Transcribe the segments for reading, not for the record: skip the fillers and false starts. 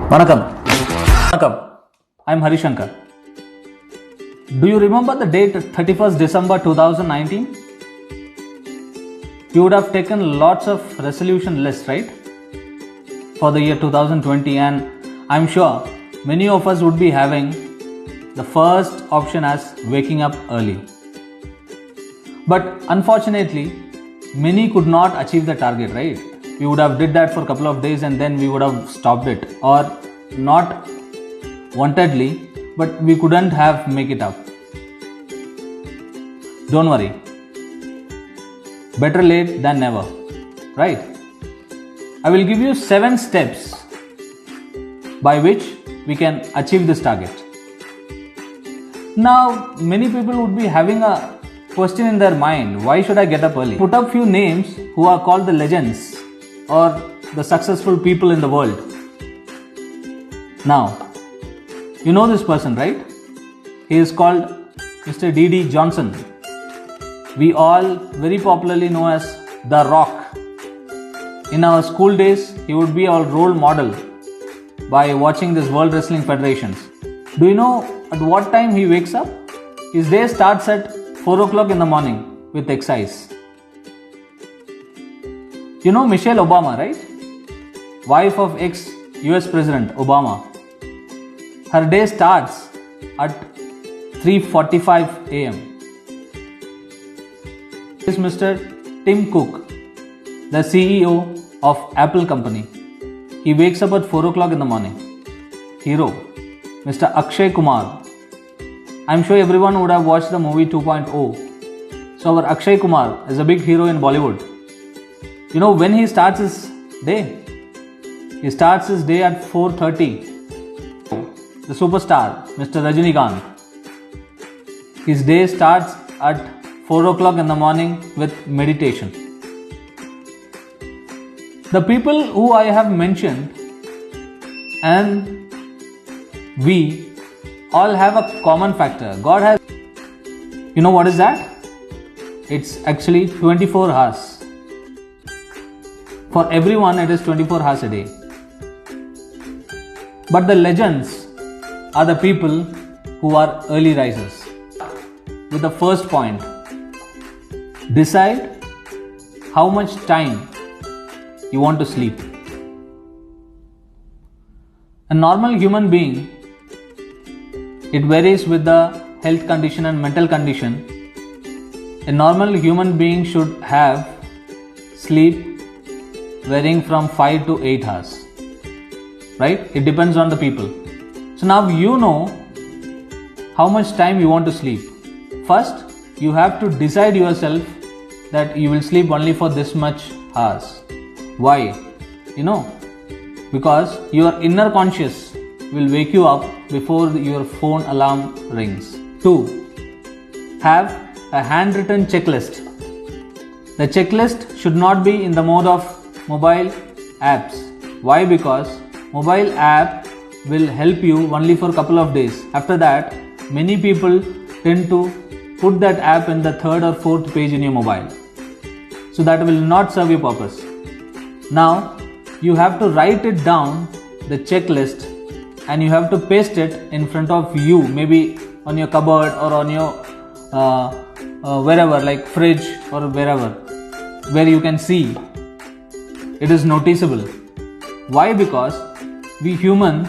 Vanakkam. Vanakkam. I'm Harishankar. Do you remember the date 31st December 2019? You would have taken lots of resolution lists, right? For the year 2020, and I'm sure many of us would be having the first option as waking up early. But unfortunately, many could not achieve the target, right? We would have did that for a couple of days and then we would have stopped it, or not wantedly, but we couldn't have make it up. Don't worry, better late than never, right? I will give you 7 steps by which we can achieve this target. Now, many people would be having a question in their mind: why should I get up early? Put up few names who are called the legends or the successful people in the world. Now, you know this person, right? He is called Mr. D.D. Johnson. We all very popularly know as The Rock. In our school days, he would be our role model by watching this World Wrestling Federations. Do you know at what time he wakes up? His day starts at 4 o'clock in the morning with exercise. You know Michelle Obama, right? Wife of ex-US President Obama. Her day starts at 3:45 a.m. This is Mr. Tim Cook, the CEO of Apple company. He wakes up at 4 o'clock in the morning. Hero, Mr. Akshay Kumar. I'm sure everyone would have watched the movie 2.0. So our Akshay Kumar is a big hero in Bollywood. You know when he starts his day? He starts his day at 4:30. The superstar, Mr. Rajinikanth. His day starts at 4 o'clock in the morning with meditation. The people who I have mentioned and we all have a common factor. God has, you know what is that? It's actually 24 hours. For everyone, it is 24 hours a day. But the legends are the people who are early risers. With the first point, decide how much time you want to sleep. A normal human being, it varies with the health condition and mental condition. A normal human being should have sleep varying from 5 to 8 hours, right? It depends on the people. So now you know how much time you want to sleep. First, you have to decide yourself that you will sleep only for this much hours. Why? You know, because your inner conscious will wake you up before your phone alarm rings. 2. Have a handwritten checklist. The checklist should not be in the mode of mobile apps. Why? Because mobile app will help you only for a couple of days. After that, many people tend to put that app in the 3rd or 4th page in your mobile. So that will not serve your purpose. Now, you have to write it down, the checklist, and you have to paste it in front of you, maybe on your cupboard or on your wherever, like fridge or wherever, where you can see. It is noticeable. Why? Because we human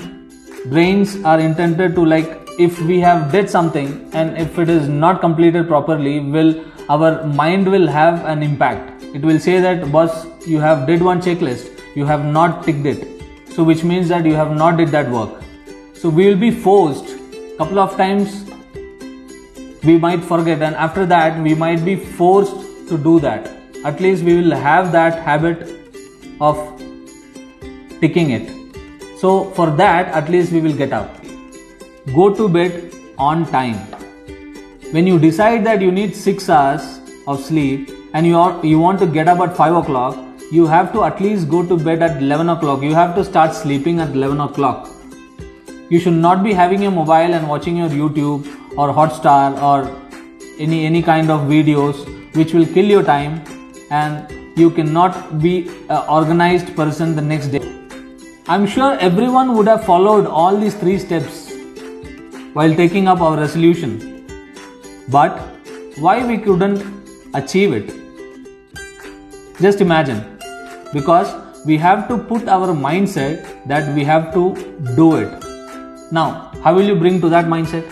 brains are intended to, like, if we have did something and if it is not completed properly, our mind will have an impact. It will say that, boss, you have did one checklist, you have not ticked it. So which means that you have not did that work. So we will be forced. Couple of times we might forget, and after that we might be forced to do that. At least we will have that habit of ticking it. So for that, at least we will get up. Go to bed on time. When you decide that you need 6 hours of sleep and you want to get up at 5 o'clock, you have to at least go to bed at 11 o'clock. You have to start sleeping at 11 o'clock. You should not be having your mobile and watching your YouTube or Hotstar or any kind of videos which will kill your time, and you cannot be an organized person the next day. I'm sure everyone would have followed all these 3 steps while taking up our resolution. But why we couldn't achieve it? Just imagine. Because we have to put our mindset that we have to do it. Now, how will you bring to that mindset?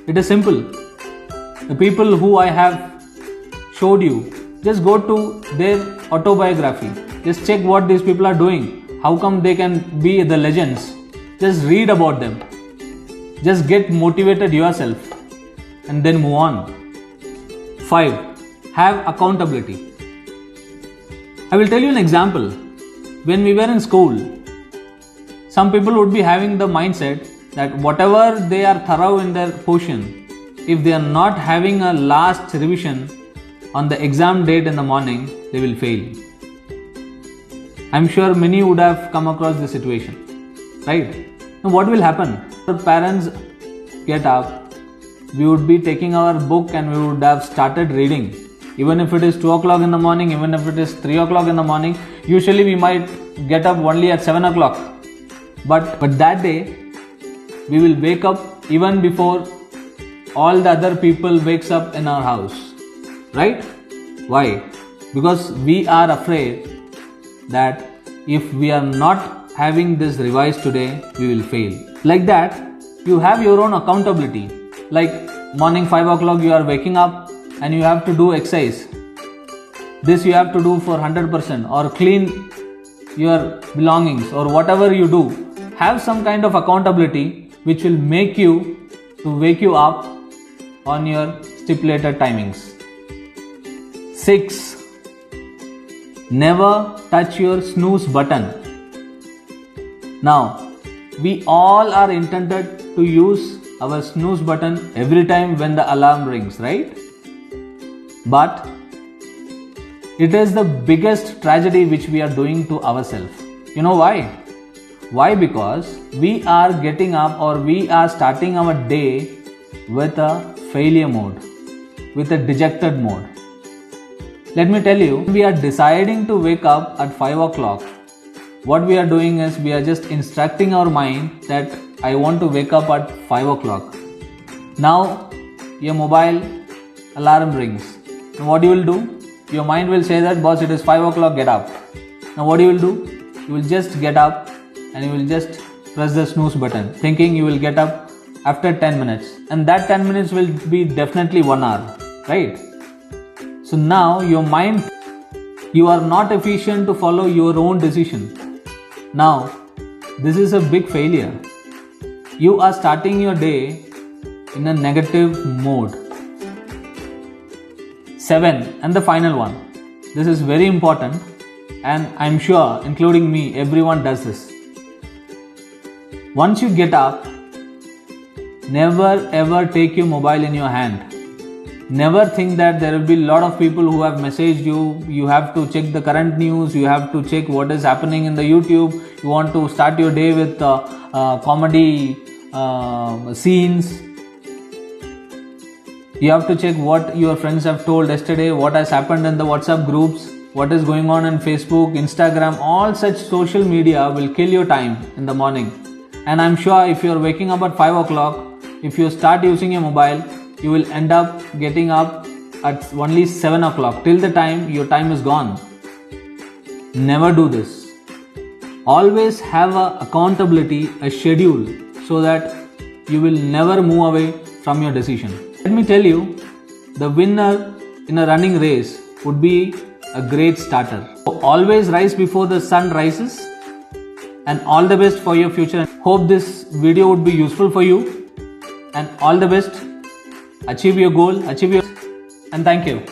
It is simple. The people who I have showed you, just go to their autobiography. Just check what these people are doing. How come they can be the legends? Just read about them. Just get motivated yourself and then move on. 5. Have accountability. I will tell you an example. When we were in school, some people would be having the mindset that whatever they are thorough in their portion, if they are not having a last revision on the exam date in the morning, they will fail. I'm sure many would have come across this situation, right? Now what will happen? Our parents get up, we would be taking our book and we would have started reading. Even if it is 2 o'clock in the morning, even if it is 3 o'clock in the morning, usually we might get up only at 7 o'clock. But that day, we will wake up even before all the other people wakes up in our house. Right? Why? Because we are afraid that if we are not having this revised today, we will fail. Like that, you have your own accountability. Like morning 5 o'clock, you are waking up and you have to do exercise. This you have to do for 100% or clean your belongings or whatever you do. Have some kind of accountability which will make you to wake you up on your stipulated timings. 6. Never touch your snooze button. Now, we all are intended to use our snooze button every time when the alarm rings, right? But it is the biggest tragedy which we are doing to ourselves. You know why? Why? Because we are getting up or we are starting our day with a failure mode, with a dejected mode. Let me tell you, we are deciding to wake up at 5 o'clock. What we are doing is we are just instructing our mind that I want to wake up at 5 o'clock. Now your mobile alarm rings. Now what you will do? Your mind will say that, boss, it is 5 o'clock, get up. Now what you will do? You will just get up and you will just press the snooze button, thinking you will get up after 10 minutes. And that 10 minutes will be definitely 1 hour, right? So now your mind, you are not efficient to follow your own decision. Now, this is a big failure. You are starting your day in a negative mode. 7. And the final one. This is very important and I'm sure, including me, everyone does this. Once you get up, never ever take your mobile in your hand. Never think that there will be a lot of people who have messaged you. You have to check the current news. You have to check what is happening in the YouTube. You want to start your day with comedy scenes. You have to check what your friends have told yesterday, what has happened in the WhatsApp groups, what is going on in Facebook, Instagram. All such social media will kill your time in the morning. And I'm sure if you're waking up at 5 o'clock, if you start using your mobile, you will end up getting up at only 7 o'clock. Till the time your time is gone. Never do this. Always have a accountability, a schedule, so that you will never move away from your decision. Let me tell you, the winner in a running race would be a great starter. So always rise before the sun rises, and all the best for your future. Hope this video would be useful for you, and all the best. Achieve your goal, and thank you.